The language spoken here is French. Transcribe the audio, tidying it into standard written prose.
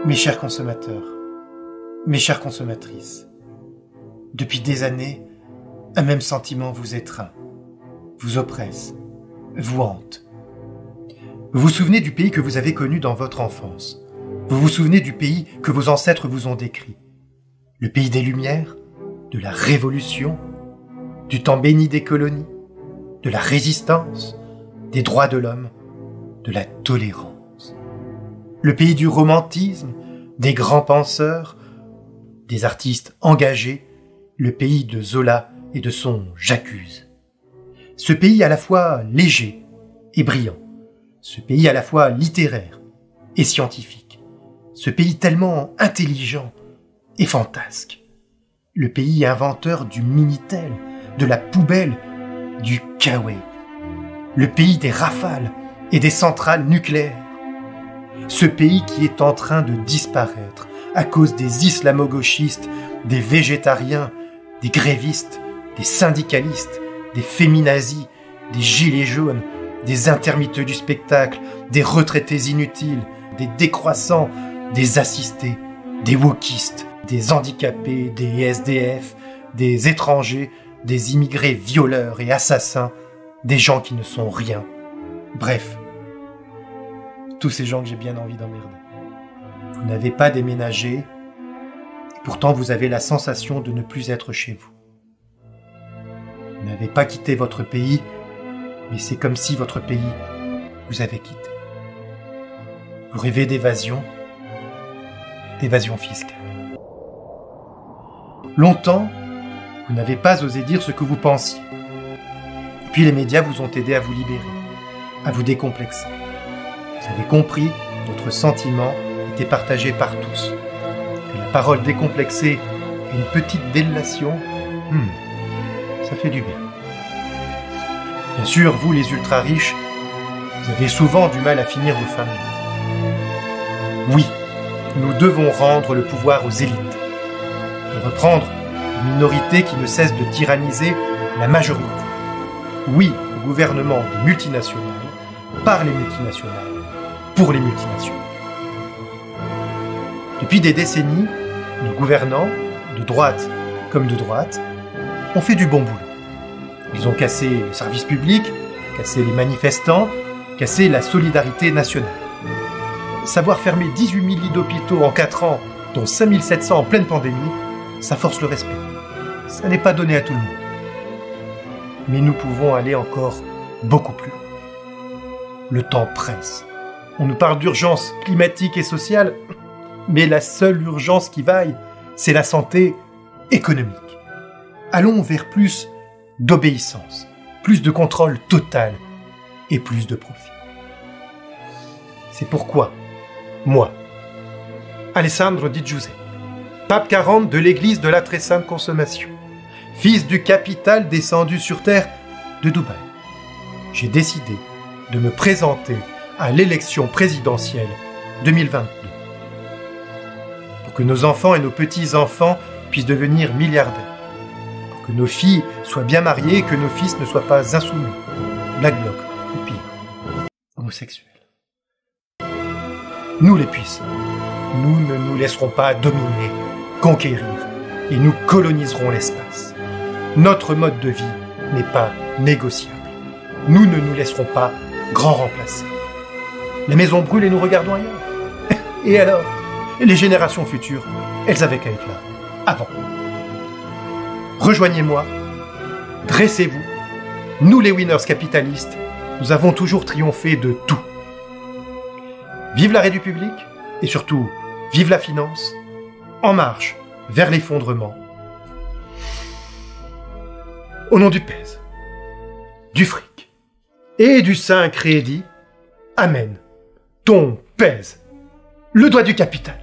Mes chers consommateurs, mes chères consommatrices, depuis des années, un même sentiment vous étreint, vous oppresse, vous hante. Vous vous souvenez du pays que vous avez connu dans votre enfance. Vous vous souvenez du pays que vos ancêtres vous ont décrit. Le pays des Lumières, de la Révolution, du temps béni des colonies, de la résistance, des droits de l'homme, de la tolérance. Le pays du romantisme, des grands penseurs, des artistes engagés, le pays de Zola et de son J'accuse. Ce pays à la fois léger et brillant, ce pays à la fois littéraire et scientifique, ce pays tellement intelligent et fantasque, le pays inventeur du Minitel, de la poubelle, du Kawaii, le pays des rafales et des centrales nucléaires, ce pays qui est en train de disparaître à cause des islamo-gauchistes, des végétariens, des grévistes, des syndicalistes, des féminazis, des gilets jaunes, des intermittents du spectacle, des retraités inutiles, des décroissants, des assistés, des wokistes, des handicapés, des SDF, des étrangers, des immigrés violeurs et assassins, des gens qui ne sont rien. Bref, tous ces gens que j'ai bien envie d'emmerder. Vous n'avez pas déménagé, et pourtant vous avez la sensation de ne plus être chez vous. Vous n'avez pas quitté votre pays, mais c'est comme si votre pays vous avait quitté. Vous rêvez d'évasion fiscale. Longtemps, vous n'avez pas osé dire ce que vous pensiez. Et puis les médias vous ont aidé à vous libérer, à vous décomplexer. Vous avez compris que votre sentiment était partagé par tous. Que la parole décomplexée et une petite délation, ça fait du bien. Bien sûr, vous les ultra-riches, vous avez souvent du mal à finir vos familles. Oui, nous devons rendre le pouvoir aux élites et reprendre une minorité qui ne cesse de tyranniser la majorité. Oui, au gouvernement des multinationales, par les multinationales, pour les multinationales. Depuis des décennies, nos gouvernants, de droite comme de droite, ont fait du bon boulot. Ils ont cassé le service public, cassé les manifestants, cassé la solidarité nationale. Savoir fermer 18 000 lits d'hôpitaux en 4 ans, dont 5 700 en pleine pandémie, ça force le respect. Ça n'est pas donné à tout le monde. Mais nous pouvons aller encore beaucoup plus loin. Le temps presse. On nous parle d'urgence climatique et sociale, mais la seule urgence qui vaille, c'est la santé économique. Allons vers plus d'obéissance, plus de contrôle total et plus de profit. C'est pourquoi, moi, Alessandro Di Giuseppe, pape 40 de l'église de la très sainte consommation, fils du capital descendu sur terre de Dubaï, j'ai décidé de me présenter à l'élection présidentielle 2022. Pour que nos enfants et nos petits-enfants puissent devenir milliardaires. Pour que nos filles soient bien mariées et que nos fils ne soient pas insoumis, black bloc ou pire, homosexuels. Nous les puissants, nous ne nous laisserons pas dominer, conquérir et nous coloniserons l'espace. Notre mode de vie n'est pas négociable. Nous ne nous laisserons pas grand remplacer. Les maisons brûlent et nous regardons ailleurs. Et alors, les générations futures, elles avaient qu'à être là, avant. Rejoignez-moi, dressez-vous. Nous les winners capitalistes, nous avons toujours triomphé de tout. Vive la République et surtout, vive la finance, en marche vers l'effondrement. Au nom du pèse, du fric et du saint crédit, amen. Ton pèse, le doigt du capital.